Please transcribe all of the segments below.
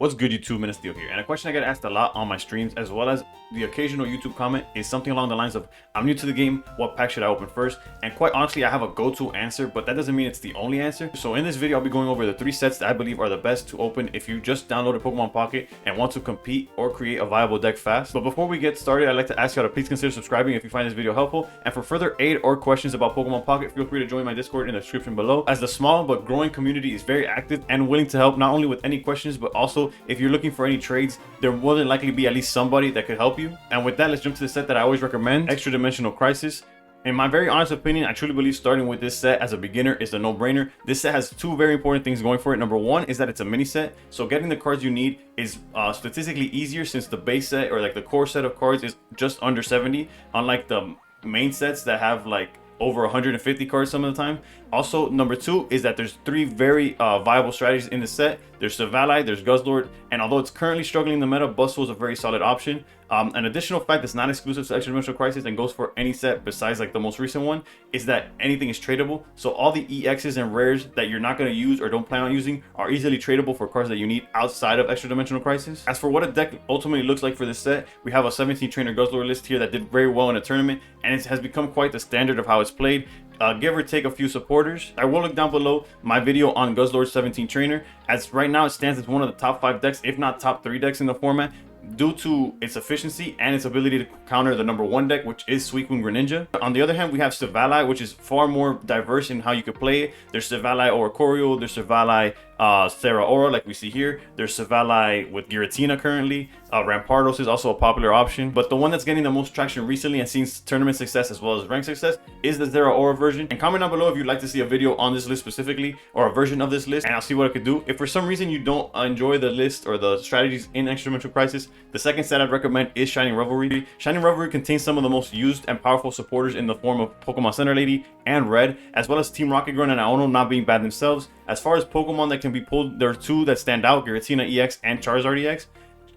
What's good, YouTube? Minute Steel here, and a question I get asked a lot on my streams, as well as the occasional YouTube comment, is something along the lines of, I'm new to the game, what pack should I open first? And quite honestly, I have a go-to answer, but that doesn't mean it's the only answer. So in this video, I'll be going over the 3 sets that I believe are the best to open if you just downloaded Pokemon Pocket and want to compete or create a viable deck fast. But before we get started, I'd like to ask y'all to please consider subscribing if you find this video helpful. And for further aid or questions about Pokemon Pocket, feel free to join my Discord in the description below, as the small but growing community is very active and willing to help, not only with any questions, but also if you're looking for any trades, there will likely be at least somebody that could help you. And with that, let's jump to the set that I always recommend, Extra Dimensional Crisis. In my very honest opinion, I truly believe starting with this set as a beginner is a no-brainer. This set has 2 very important things going for it. Number 1 is that it's a mini set, so getting the cards you need is statistically easier, since the base set, or like the core set of cards, is just under 70, unlike the main sets that have like over 150 cards some of the time. Also, number 2 is that there's 3 very viable strategies in the set. There's Savali, there's Guzzlord, and although it's currently struggling in the meta, Bustle is a very solid option. An additional fact that's not exclusive to Extra Dimensional Crisis and goes for any set besides like the most recent one is that anything is tradable. So all the EXs and rares that you're not going to use or don't plan on using are easily tradable for cards that you need outside of Extra Dimensional Crisis. As for what a deck ultimately looks like for this set, we have a 17 trainer Guzzlord list here that did very well in a tournament, and it has become quite the standard of how it's played. Give or take a few supporters. I will look down below my video on Guzzlord 17 trainer, as right now it stands as one of the top 5 decks, if not top 3 decks in the format, due to its efficiency and its ability to counter the number 1 deck, which is Suicune Greninja. On the other hand, we have Savali, which is far more diverse in how you could play it. There's Savali Oricorio, there's Savali Sarah Aura, like we see here. There's Savali with Giratina currently. Rampardos is also a popular option, but the one that's getting the most traction recently and seeing tournament success as well as rank success is the Zera Aura version. And comment down below if you'd like to see a video on this list specifically, or a version of this list, and I'll see what I could do. If for some reason you don't enjoy the list or the strategies in Extra Dimensional Crisis, the second set I'd recommend is Shining Revelry. Shining Revelry contains some of the most used and powerful supporters in the form of Pokemon Center Lady and Red, as well as Team Rocket Girl and Aono not being bad themselves. As far as Pokemon that can be pulled, there are 2 that stand out, Giratina EX and Charizard EX.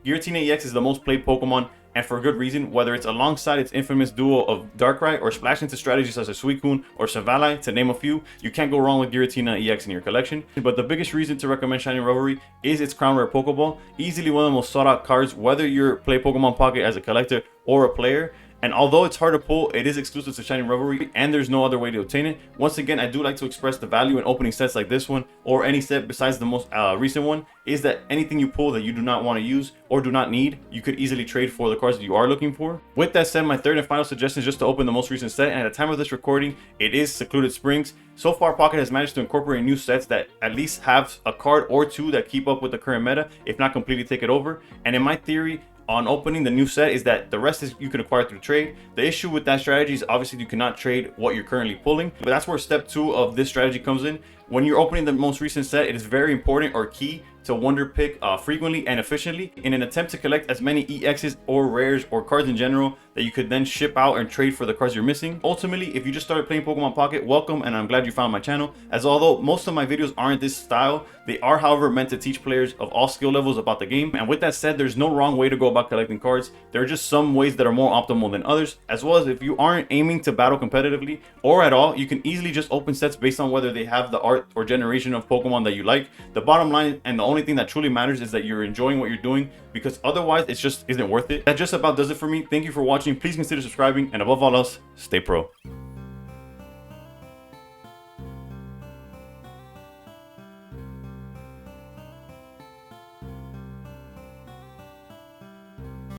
Giratina EX is the most played Pokemon, and for a good reason, whether it's alongside its infamous duo of Darkrai or splash into strategies such as Suicune or Savali, to name a few. You can't go wrong with Giratina EX in your collection. But the biggest reason to recommend Shining Revelry is its Crown Rare Pokeball, easily one of the most sought out cards, whether you're play Pokemon Pocket as a collector or a player. And although it's hard to pull, it is exclusive to Shining Revelry, and there's no other way to obtain it. Once again, I do like to express the value in opening sets like this one, or any set besides the most recent one, is that anything you pull that you do not want to use or do not need, you could easily trade for the cards that you are looking for. With that said, my third and final suggestion is just to open the most recent set, and at the time of this recording, it is Secluded Springs. So far, Pocket has managed to incorporate new sets that at least have a card or 2 that keep up with the current meta, if not completely take it over. And in my theory on opening the new set is that the rest is you can acquire through trade. The issue with that strategy is obviously you cannot trade what you're currently pulling, but that's where step 2 of this strategy comes in. When you're opening the most recent set, it is very important or key to wonder pick frequently and efficiently in an attempt to collect as many EXs or rares or cards in general that you could then ship out and trade for the cards you're missing. Ultimately, if you just started playing Pokemon Pocket, welcome, and I'm glad you found my channel, as although most of my videos aren't this style, they are however meant to teach players of all skill levels about the game. And with that said, there's no wrong way to go about collecting cards. There are just some ways that are more optimal than others, as well as if you aren't aiming to battle competitively or at all, you can easily just open sets based on whether they have the art or generation of Pokemon that you like. The bottom line and the only thing that truly matters is that you're enjoying what you're doing, because otherwise it just isn't worth it. That just about does it for me. Thank you for watching. Please consider subscribing, and above all else, stay pro.